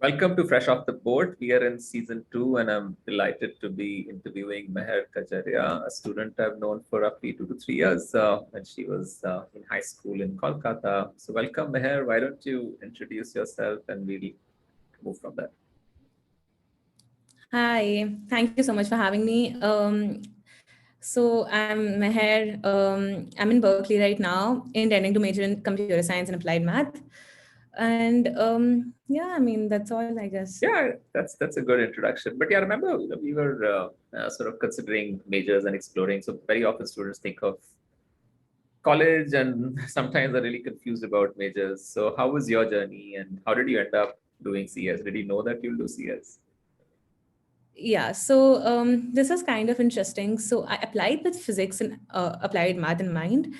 Welcome to Fresh Off the Board. We are in season 2, and I'm delighted to be interviewing Meher Kajaria, a student I've known for roughly 2 to 3 years when she was in high school in Kolkata. So, welcome, Meher. Why don't you introduce yourself and we'll move from there? Hi, thank you so much for having me. So I'm Meher. I'm in Berkeley right now, intending to major in computer science and applied math. And yeah, I mean that's all, I guess. Yeah, that's a good introduction. But yeah, remember we were sort of considering majors and exploring. So, very often students think of college and sometimes are really confused about majors. So, how was your journey and how did you end up doing CS? Did you know that you'll do CS? Yeah, so this is kind of interesting. So I applied with physics and applied math in mind.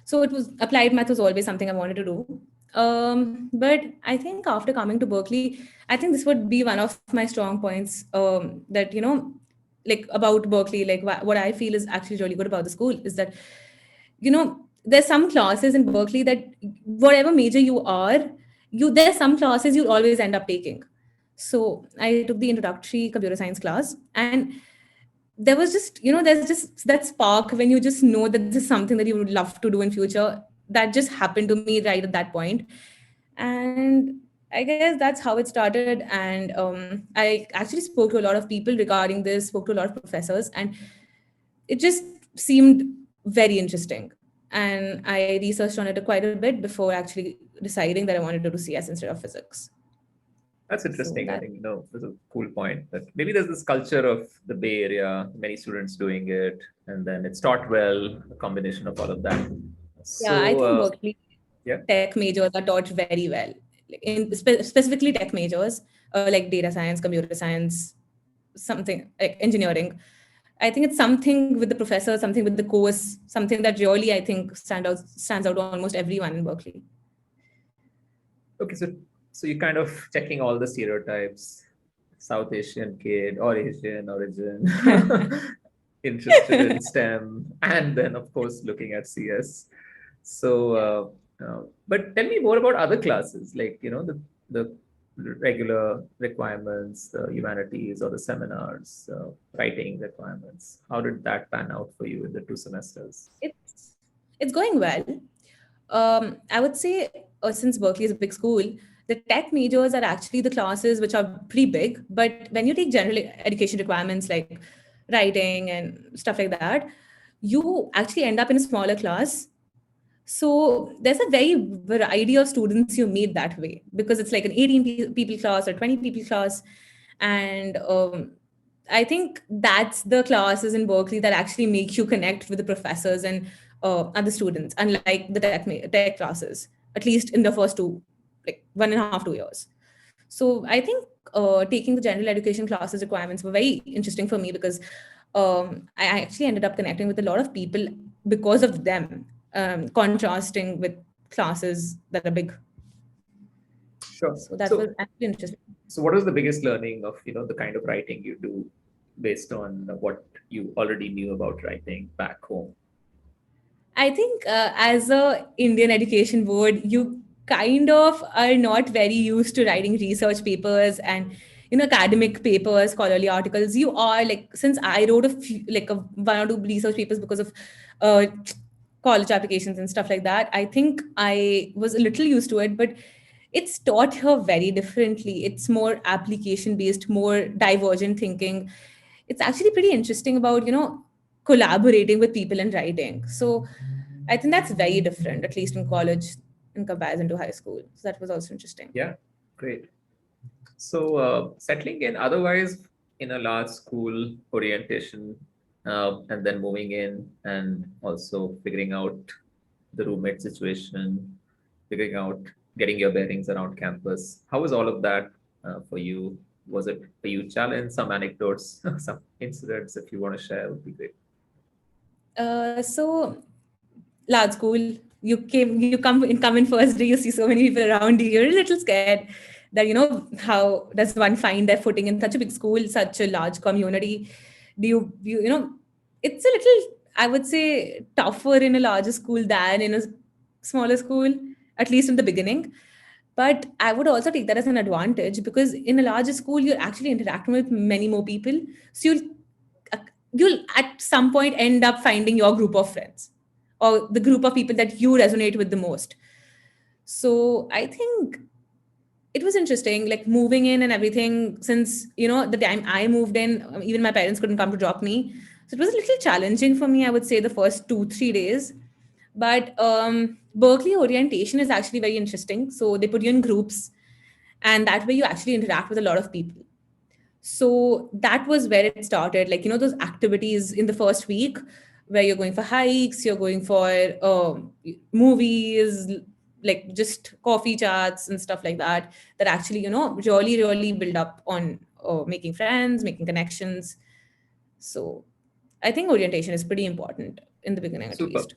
So it was applied math was always something I wanted to do. But I think after coming to Berkeley, I think this would be one of my strong points. That like about Berkeley, like what I feel is actually really good about the school is that there's some classes in Berkeley that whatever major you are, there's some classes you'll always end up taking. So I took the introductory computer science class, and there was just there's just that spark when you just know that this is something that you would love to do in future. That just happened to me right at that point. And I guess that's how it started. And I actually spoke to a lot of people regarding this, spoke to a lot of professors, and it just seemed very interesting. And I researched on it quite a bit before actually deciding that I wanted to do CS instead of physics. That's So interesting. I that think, there's a cool point that maybe there's this culture of the Bay Area, many students doing it, and then it's taught well, a combination of all of that. Yeah, I So, think Berkeley yeah, tech majors are taught very well. Like specifically tech majors, like data science, computer science, something like engineering. I think it's something with the professor, something with the course, something that really I think stands out to almost everyone in Berkeley. okay, so you're kind of checking all the stereotypes, South Asian kid or Asian origin, interested in STEM, and then of course looking at CS. So, Yeah. but tell me more about other classes, like the regular requirements, the humanities or the seminars, writing requirements. How did that pan out for you in the 2 semesters? It's it's going well. I would say since Berkeley is a big school, the tech majors are actually the classes which are pretty big. But when you take general education requirements like writing and stuff like that, you actually end up in a smaller class. So there's a very variety of students you meet that way because it's like an 18 people class or 20 people class. And I think that's the classes in Berkeley that actually make you connect with the professors and other students, unlike the tech classes, at least in the first two, like 1.5, 2 years. So I think taking the general education classes requirements were very interesting for me because I actually ended up connecting with a lot of people because of them, contrasting with classes that are big. Sure. So that was So, actually interesting. so what was the biggest learning of the kind of writing you do based on what you already knew about writing back home? I think as a Indian education board, you kind of are not very used to writing research papers and academic papers, scholarly articles. You are like since I wrote a few, like one or two research papers because of uh, college applications and stuff like that. I think I was a little used to it, but it's taught here very differently. It's more application based, more divergent thinking. It's actually pretty interesting about collaborating with people and writing. So I think that's very different, at least in college, in comparison to high school. So that was also interesting. Yeah, great. So, settling in otherwise in a large school orientation, and then moving in and also figuring out the roommate situation, figuring out getting your bearings around campus. How was all of that for you? Was it a huge challenge? Some anecdotes, some incidents, if you want to share, would be great. So large school, you come in first day, you see so many people around you, you're a little scared that how does one find their footing in such a big school, such a large community. Do you it's a little, I would say, tougher in a larger school than in a smaller school, at least in the beginning. But I would also take that as an advantage, because in a larger school you're actually interacting with many more people. So uh, you'll at some point end up finding your group of friends, or the group of people that you resonate with the most. So I think it was interesting, like moving in and everything. Since the time I moved in, even my parents couldn't come to drop me, so it was a little challenging for me, I would say, the first 2 3 days. But Berkeley orientation is actually very interesting. So they put you in groups, and that way you actually interact with a lot of people. So that was where it started, like those activities in the first week, where you're going for hikes, you're going for movies, like just coffee chats and stuff like that, that actually really build up on making friends, making connections. So I think orientation is pretty important in the beginning, at Super. least.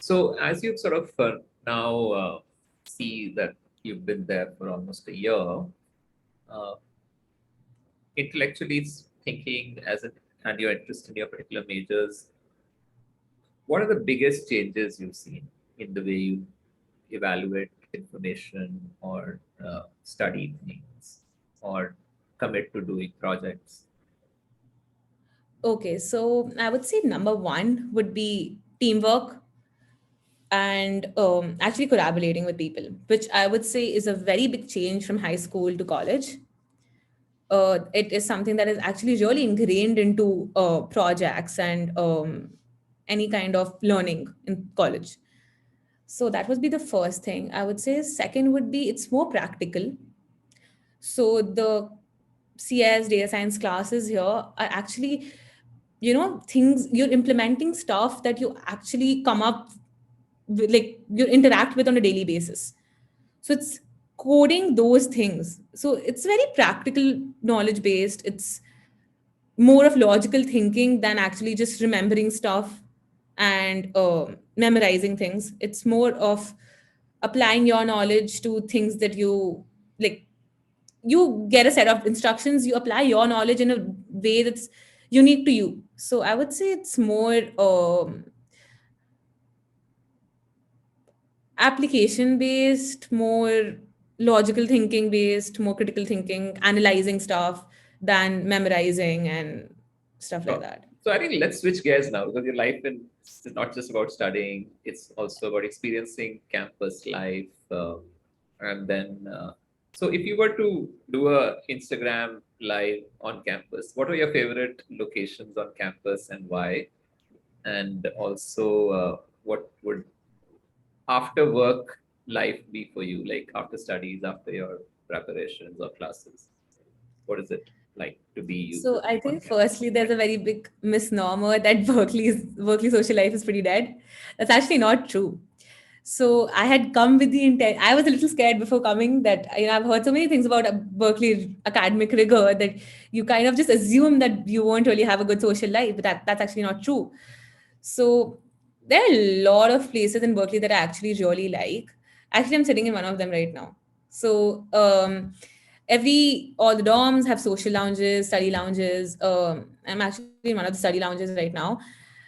So as you sort of now see that you've been there for almost a year, uh, intellectually thinking as a, and your interest in your particular majors, what are the biggest changes you've seen in the way you evaluate information or study things or commit to doing projects? Okay, so I would say number one would be teamwork, and actually collaborating with people, which I would say is a very big change from high school to college. It is something that is actually really ingrained into projects and any kind of learning in college. So that would be the first thing I would say. Second would be it's more practical. So the CS data science classes here are actually, things you're implementing, stuff that you actually come up with, like you interact with on a daily basis. So it's coding those things. So it's very practical, knowledge based. It's more of logical thinking than actually just remembering stuff and memorizing things. It's more of applying your knowledge to things that you like. You get a set of instructions, you apply your knowledge in a way that's unique to you. So I would say it's more application based, more logical thinking based, more critical thinking, analyzing stuff than memorizing and stuff like Sure. that. So I think let's switch gears now because your life is not just about studying; it's also about experiencing campus life. And then, so if you were to do a Instagram live on campus, what were your favorite locations on campus and why? And also, what would after work life be for you? Like after studies, after your preparations or classes, what is it like to be you So I on think campus? firstly there's a very big misnomer that Berkeley social life is pretty dead. That's actually not true. So I had come with the intent. I was a little scared before coming that I've heard so many things about Berkeley academic rigor that you kind of just assume that you won't really have a good social life, but that's actually not true. So there are a lot of places in Berkeley that I actually really like. Actually, I'm sitting in one of them right now. So every all the dorms have social lounges, study lounges. I'm actually in one of the study lounges right now.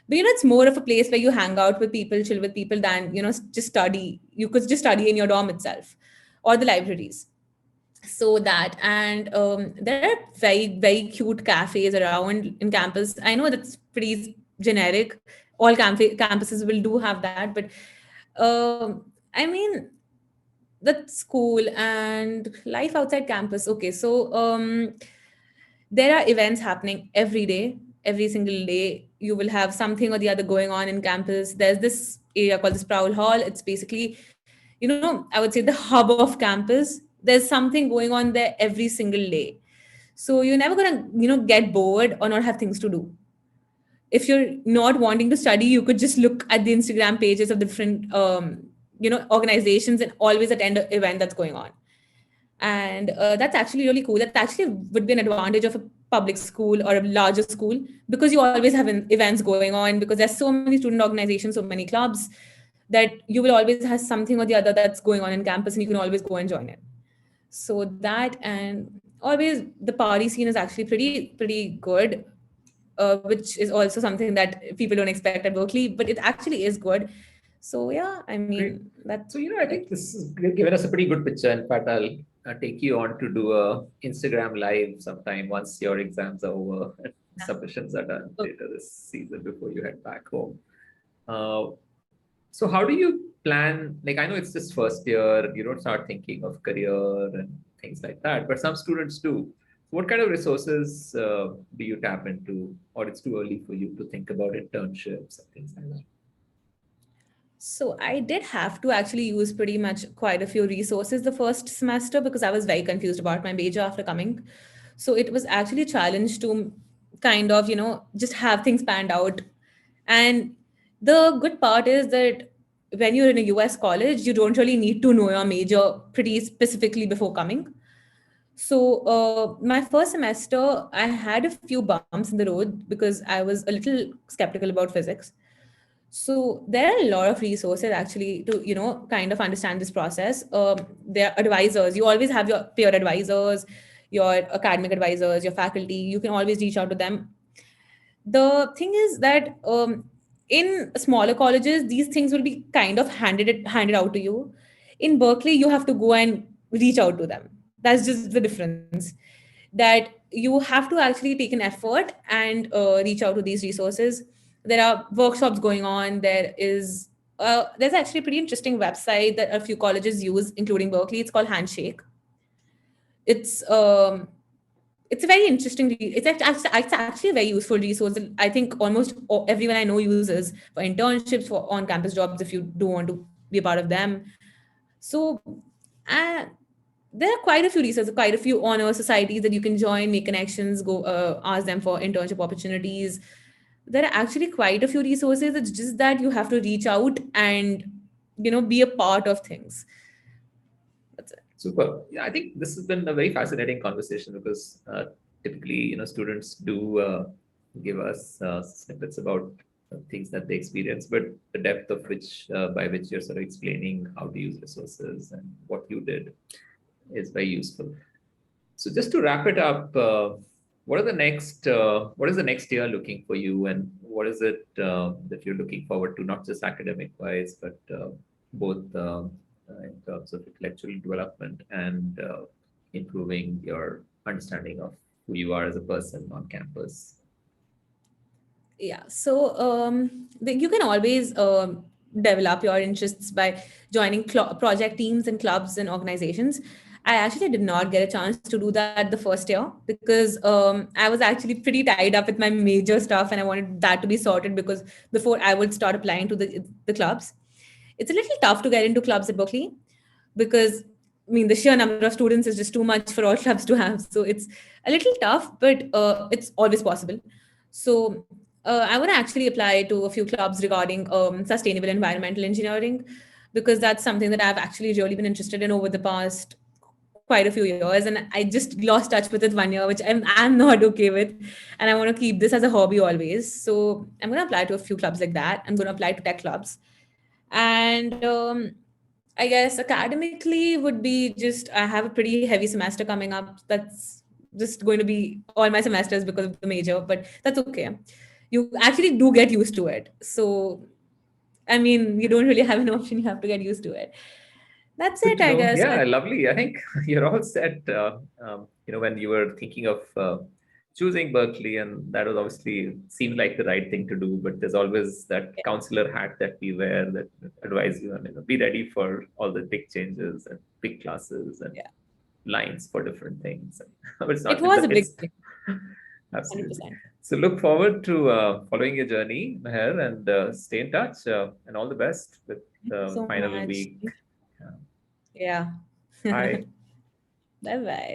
But it's more of a place where you hang out with people, chill with people, than just study. You could just study in your dorm itself, or the libraries. So that, and there are very cute cafes around in campus. I know that's pretty generic. All campuses will do have that, but I mean, that's school and life outside campus. Okay, so there are events happening every day. Every single day you will have something or the other going on in campus. There's this area called the Sproul Hall. It's basically, I would say, the hub of campus. There's something going on there every single day. So you're never gonna get bored or not have things to do. If you're not wanting to study, you could just look at the Instagram pages of different organizations and always attend an event that's going on. And that's actually really cool. That actually would be an advantage of a public school or a larger school, because you always have events going on, because there's so many student organizations, so many clubs, that you will always have something or the other that's going on in campus, and you can always go and join it. So that, and always the party scene is actually pretty good, which is also something that people don't expect at Berkeley, but it actually is good. So yeah, I Great. mean that's So, I it. think this has given us a pretty good picture. In fact, I'll take you on to do a Instagram live sometime once your exams are over and submissions are done Oh, later this season before you head back home. Uh, so how do you plan? Like, I know it's just first year, you don't start thinking of career and things like that, but some students do. What kind of resources do you tap into, or it's too early for you to think about internships and things like that? so I did have to actually use pretty much quite a few resources the first semester because I was very confused about my major after coming. So it was actually a challenge to kind of, just have things panned out. And the good part is that when you're in a US college, you don't really need to know your major pretty specifically before coming. So, my first semester, I had a few bumps in the road because I was a little skeptical about physics. So there are a lot of resources actually to kind of understand this process. There are advisors. You always have your peer advisors, your academic advisors, your faculty. You can always reach out to them. The thing is that in smaller colleges, these things will be kind of handed out to you. In Berkeley, you have to go and reach out to them. That's just the difference. That you have to actually take an effort and reach out to these resources. There are workshops going on. There's actually a pretty interesting website that a few colleges use, including Berkeley. It's called Handshake. It's um, it's a very interesting it's actually a very useful resource that I think almost everyone I know uses for internships, for on campus jobs, if you do want to be a part of them. So uh, there are quite a few resources, quite a few honor societies that you can join, make connections, go ask them for internship opportunities. There are actually quite a few resources. It's just that you have to reach out and be a part of things. That's it. Super. Yeah, I think this has been a very fascinating conversation because typically, students do give us snippets about things that they experience, but the depth of which, by which you're sort of explaining how to use resources and what you did is very useful. So just to wrap it up, what is the next year looking for you, and what is it that you're looking forward to, not just academic wise, but both in terms of intellectual development and improving your understanding of who you are as a person on campus? Yeah. So you can always develop your interests by joining project teams and clubs and organizations. I actually did not get a chance to do that the first year because I was actually pretty tied up with my major stuff and I wanted that to be sorted because before I would start applying to the clubs. It's a little tough to get into clubs at Berkeley because I mean the sheer number of students is just too much for all clubs to have. So it's a little tough, but it's always possible. So I want to actually apply to a few clubs regarding sustainable environmental engineering because that's something that I've actually really been interested in over the past quite a few years, and I just lost touch with it 1 year, which I'm not okay with, and I want to keep this as a hobby always. So I'm going to apply to a few clubs like that. I'm going to apply to tech clubs, and I guess academically would be just I have a pretty heavy semester coming up. That's just going to be all my semesters because of the major, but that's okay. You actually do get used to it. So, I mean, you don't really have an option. You have to get used to it. That's Good it, to I know. guess. Yeah, lovely. I think you're all set. When you were thinking of choosing Berkeley, and that was obviously seemed like the right thing to do. But there's always that Yeah. counselor hat that we wear that advise you on, be ready for all the big changes and big classes and Yeah. lines for different things. But it's It not. was a big It's thing, absolutely. 100%. So look forward to following your journey, Meher, and stay in touch. And all the best with Thank you the so final much. week. Yeah. Bye. Bye bye.